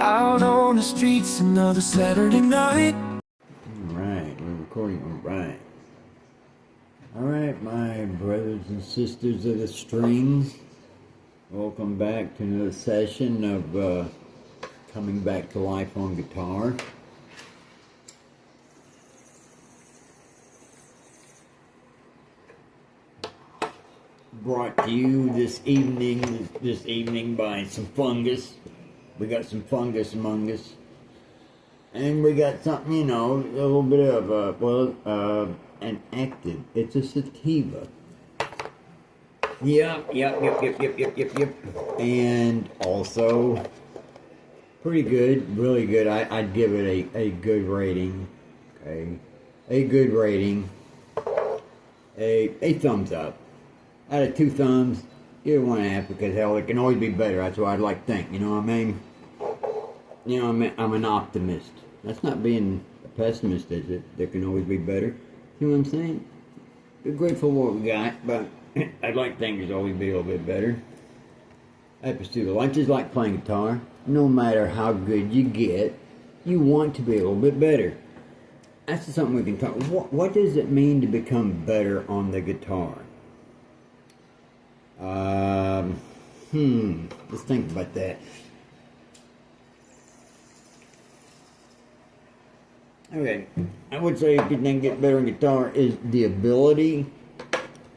Out on the streets another Saturday night. Alright, we're recording. Alright, my brothers and sisters of the strings. Welcome back to another session of coming back to life on guitar. Brought to you this evening by some fungus. We got some fungus among us. And we got something, you know, a little bit of an active. It's a sativa. Yep. And also, pretty good, really good. I'd give it a good rating. Okay. A good rating. A thumbs up. Out of 2 thumbs, give it 1.5 because hell, it can always be better. That's what I'd like to think. You know what I mean? You know, I'm an optimist. That's not being a pessimist, is it? There can always be better. You know what I'm saying? We're grateful for what we got, but I'd like to think there's always be a little bit better. I pursue life just like playing guitar. No matter how good you get, you want to be a little bit better. That's just something we can talk. What does it mean to become better on the guitar? Let's think about that. Okay, I would say a good thing to get better on guitar is the ability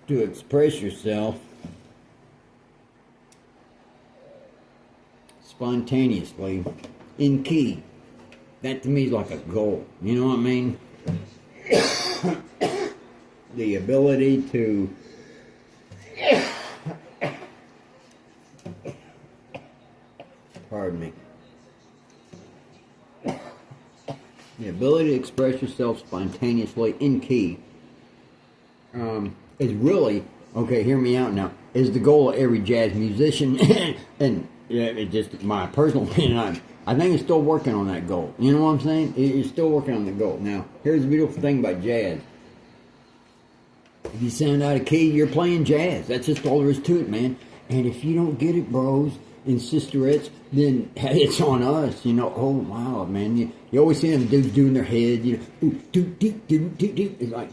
to express yourself spontaneously in key. That to me is like a goal. You know what I mean? The ability to pardon me. The ability to express yourself spontaneously in key is really, okay, hear me out now, is the goal of every jazz musician. And yeah, it's just my personal opinion. I think it's still working on that goal. You know what I'm saying? It's still working on the goal. Now, here's the beautiful thing about jazz. If you sound out of key, you're playing jazz. That's just all there is to it, man. And if you don't get it, bros and sisterettes, then it's on us, you know. Oh, wow, man. You always see them dudes doing their head, you know. It's like,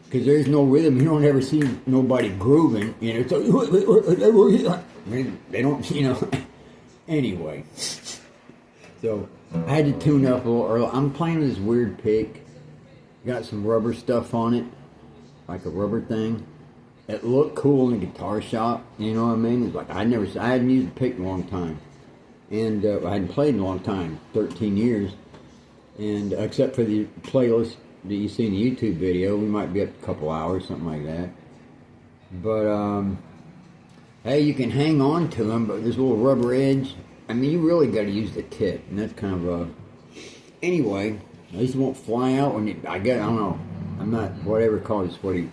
because there's no rhythm. You don't ever see nobody grooving, you know. So, they don't, you know. Anyway. So, I had to tune up a little early. I'm playing with this weird pick. Got some rubber stuff on it. Like a rubber thing. It looked cool in the guitar shop, you know what I mean? It's like I hadn't used a pick in a long time. And I hadn't played in a long time, 13 years. And except for the playlist that you see in the YouTube video, we might be up a couple hours, something like that. But, hey, you can hang on to them, but this little rubber edge, I mean, you really got to use the tip. And that's kind of anyway, at least it won't fly out when I don't know. I'm not, whatever called sweaty.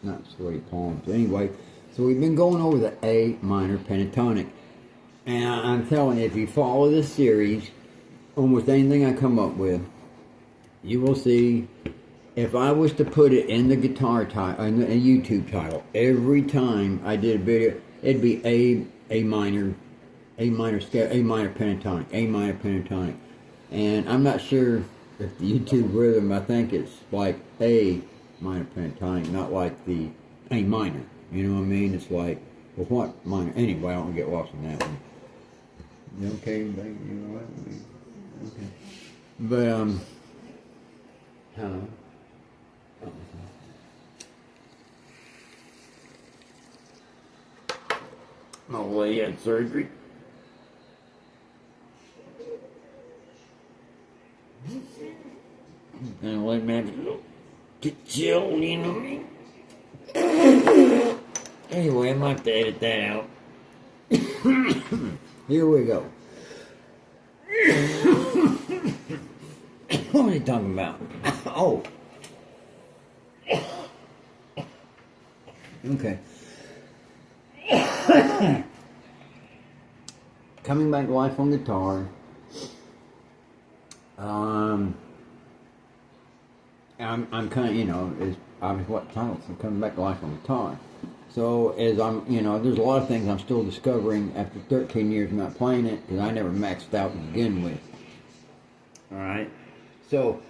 Not sweaty palms. Anyway, so we've been going over the A minor pentatonic. And I'm telling you, if you follow this series, almost anything I come up with, you will see, if I was to put it in the guitar title, in the YouTube title, every time I did a video, it'd be A minor scale, A minor pentatonic. And I'm not sure if the YouTube rhythm, I think it's like A minor pentatonic, not like the A minor. You know what I mean? It's like, well, what minor? Anyway, I don't get lost in that one. You okay, baby? You know what? Okay. But, hello. Oh, well, he had surgery. And let me get chill, you know what I mean? Anyway, I might have to edit that out. Here we go. What are you talking about? Oh. Okay. Coming back to life on guitar. I'm kind of, you know, is obviously what titles I'm coming back to life on guitar. So as I'm, you know, there's a lot of things I'm still discovering after 13 years of not playing it because I never maxed out to begin with. All right. So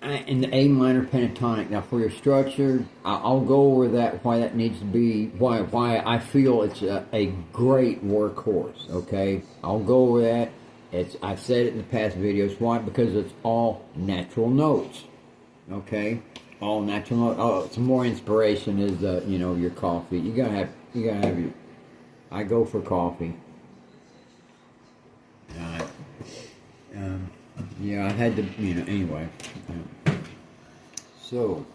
in the A minor pentatonic, now for your structure, I'll go over that, why that needs to be, why I feel it's a great workhorse. Okay, I'll go over that. I've said it in the past videos. Why? Because it's all natural notes. Okay, all natural notes. Oh, some more inspiration is you know, your coffee. You gotta have your. I go for coffee. Yeah, I had to, you know, anyway. So,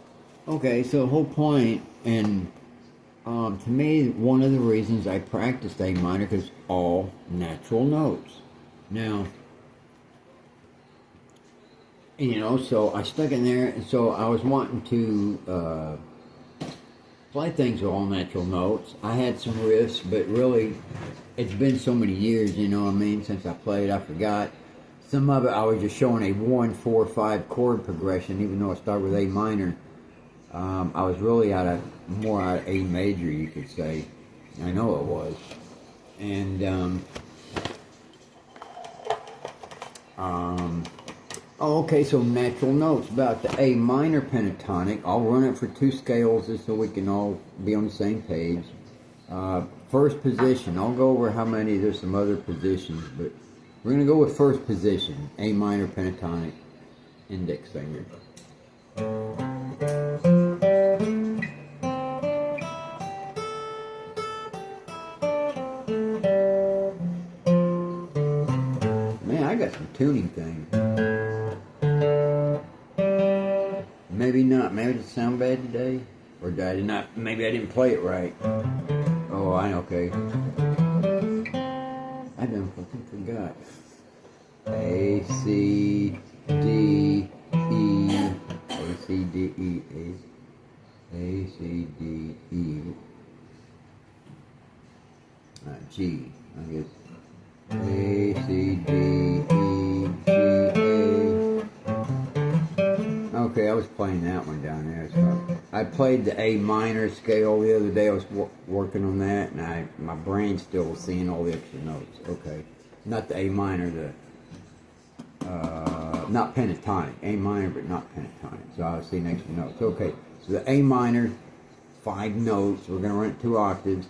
okay, so the whole point, and to me, one of the reasons I practiced A minor is all natural notes. Now, you know, so I stuck in there, and so I was wanting to play things with all natural notes. I had some riffs, but really, it's been so many years, you know what I mean, since I played, I forgot. Some of it I was just showing a 1, 4, 5 chord progression, even though I started with A minor. I was really more out of A major, you could say. I know it was. And, oh, okay, so natural notes about the A minor pentatonic. I'll run it for 2 scales just so we can all be on the same page. First position, I'll go over how many, there's some other positions, but we're going to go with first position, A minor pentatonic index finger. Man, I got some tuning things. Maybe not. Maybe it sound bad today, or did I not? Maybe I didn't play it right. Oh, okay. I done fucking forgot. A C D E A C D E A C D E G. I guess A C D E G A. Okay, I was playing that one down there. So I played the A minor scale the other day. I was working on that, and my brain still was seeing all the extra notes. Okay, not the A minor, not pentatonic. A minor, but not pentatonic. So I was seeing extra notes. Okay, so the A minor, 5 notes. We're gonna run it 2 octaves.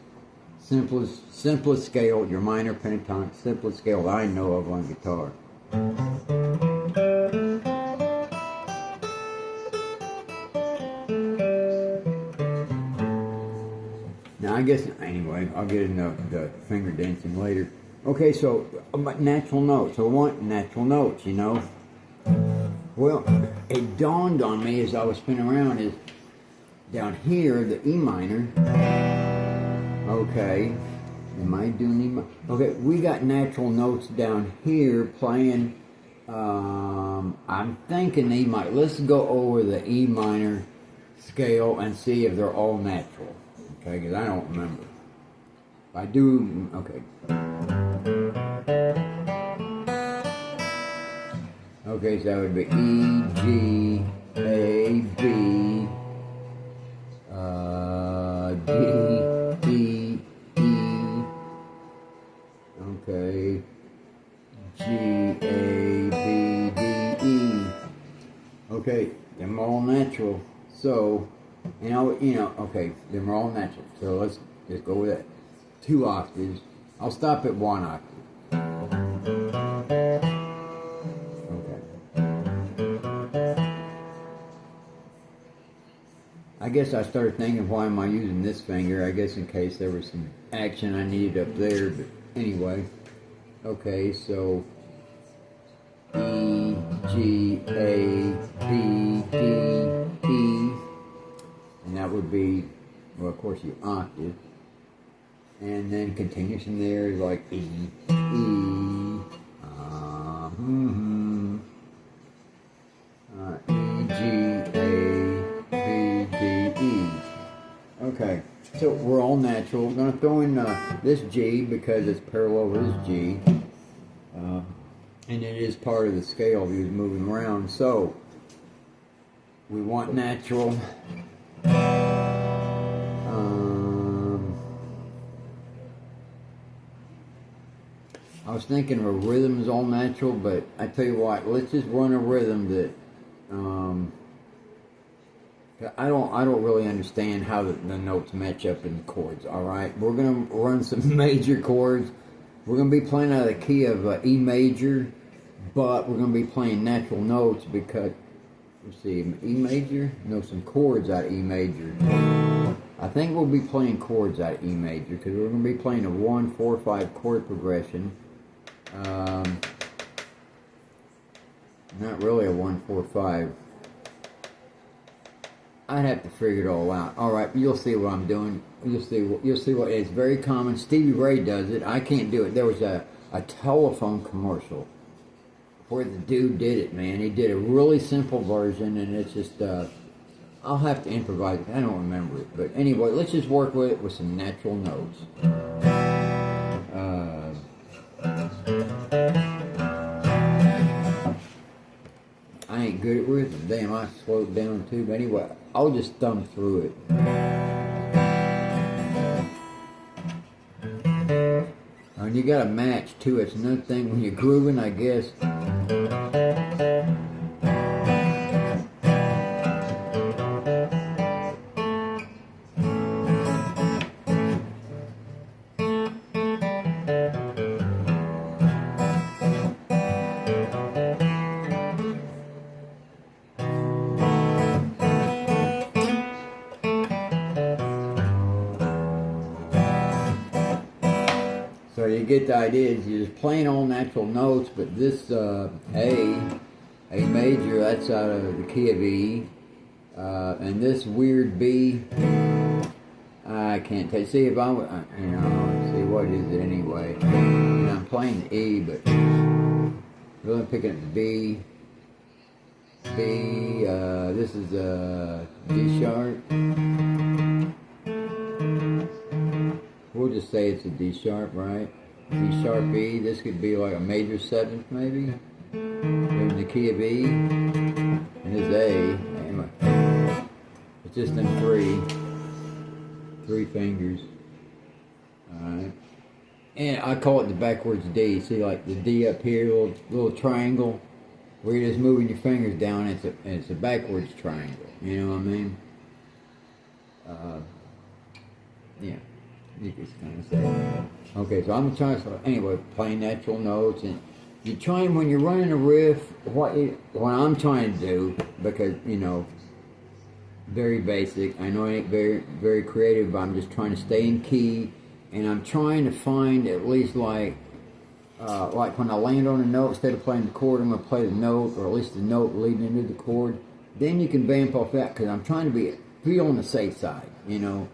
Simplest scale, your minor pentatonic, simplest scale that I know of on guitar. Now I guess, anyway, I'll get into the finger dancing later. Okay, so about natural notes. I want natural notes, you know. Well, it dawned on me as I was spinning around is down here, the E minor. Okay, am I doing E minor? Okay, we got natural notes down here playing. I'm thinking E minor. Let's go over the E minor scale and see if they're all natural. Okay, because I don't remember. If I do, okay. Okay, so that would be E, G, A, B, D, E, E, okay, G, A, B, D, E. Okay, them all natural. So, okay, them are all natural. So let's just go with that. 2 octaves. I'll stop at 1 octave. I guess I started thinking, why am I using this finger? I guess in case there was some action I needed up there, but anyway. Okay, so E, G, A, B, D, E, and that would be, well, of course, your octave. And then continues from there, like E, E, E, G, A, B, D, E. Okay, so we're all natural. We're going to throw in this G because it's parallel with this G. And it is part of the scale he was moving around. So, We want natural. I was thinking of a rhythm is all natural, but I tell you what, let's just run a rhythm that I don't really understand how the notes match up in the chords. All right, we're gonna run some major chords. We're gonna be playing out of the key of E major, but we're gonna be playing natural notes because let's see, E major. No, some chords out of E major. I think we'll be playing chords out of E major because we're gonna be playing a 1, 4, 5 chord progression. Not really a 1, 4, 5. I'd have to figure it all out. All right, you'll see what I'm doing. You'll see what it's very common. Stevie Ray does it. I can't do it. There was a telephone commercial where the dude did it, man. He did a really simple version, and it's just I'll have to improvise. I don't remember it, but anyway, let's just work with it with some natural notes. I ain't good at rhythm. Damn, I slowed down too. But anyway, I'll just thumb through it. And you got to match too. It's another thing when you're grooving, I guess. So you get the idea, you're just playing all natural notes, but this A major, that's out of the key of E, and this weird B, I can't tell. See if I'm, see what is it anyway. And I'm playing the E, but really picking up the B. This is a D sharp. We'll just say it's a D sharp, right? D sharp E. This could be like a major 7th, maybe. In the key of E. And this A. Anyway, it's just them three fingers. Alright. And I call it the backwards D. See, like the D up here, little triangle, where you're just moving your fingers down. It's a backwards triangle. You know what I mean? Yeah. You can kind of say. Okay, so I'm trying to, anyway, playing natural notes, and you're trying, when you're running a riff, what I'm trying to do, because, very basic, I know I ain't very, very creative, but I'm just trying to stay in key, and I'm trying to find at least like when I land on a note, instead of playing the chord, I'm going to play the note, or at least the note leading into the chord. Then you can vamp off that, because I'm trying to be on the safe side,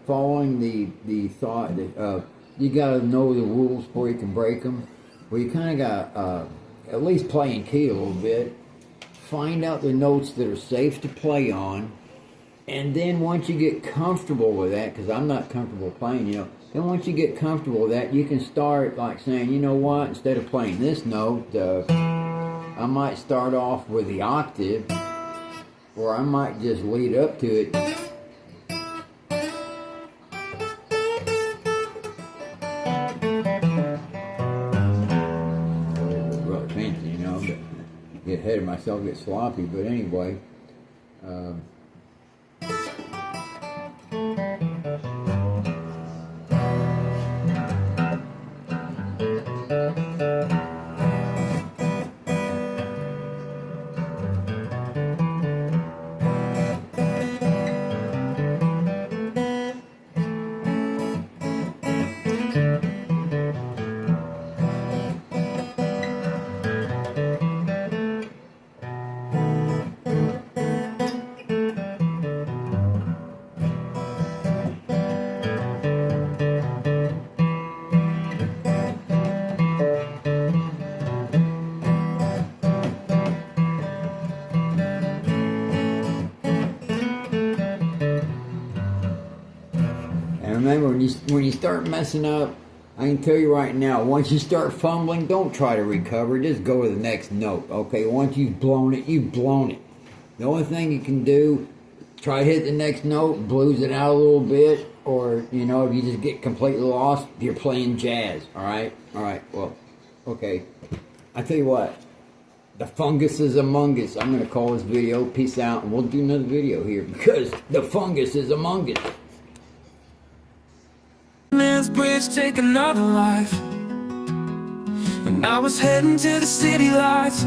following the thought that you got to know the rules before you can break them. Well, you kind of got at least play in key a little bit, find out the notes that are safe to play on, and then once you get comfortable with that, because I'm not comfortable playing, then once you get comfortable with that, you can start like saying, you know what, instead of playing this note, I might start off with the octave, or I might just lead up to it. Get ahead of myself, get sloppy, but anyway, remember, when you start messing up, I can tell you right now, once you start fumbling, don't try to recover. Just go to the next note, okay? Once you've blown it, you've blown it. The only thing you can do, try to hit the next note, blues it out a little bit, or, you know, if you just get completely lost, you're playing jazz, all right? All right, well, okay. I tell you what, the fungus is among us. I'm going to call this video, peace out, and we'll do another video here, because the fungus is among us. Man's bridge take another life, and I was heading to the city lights.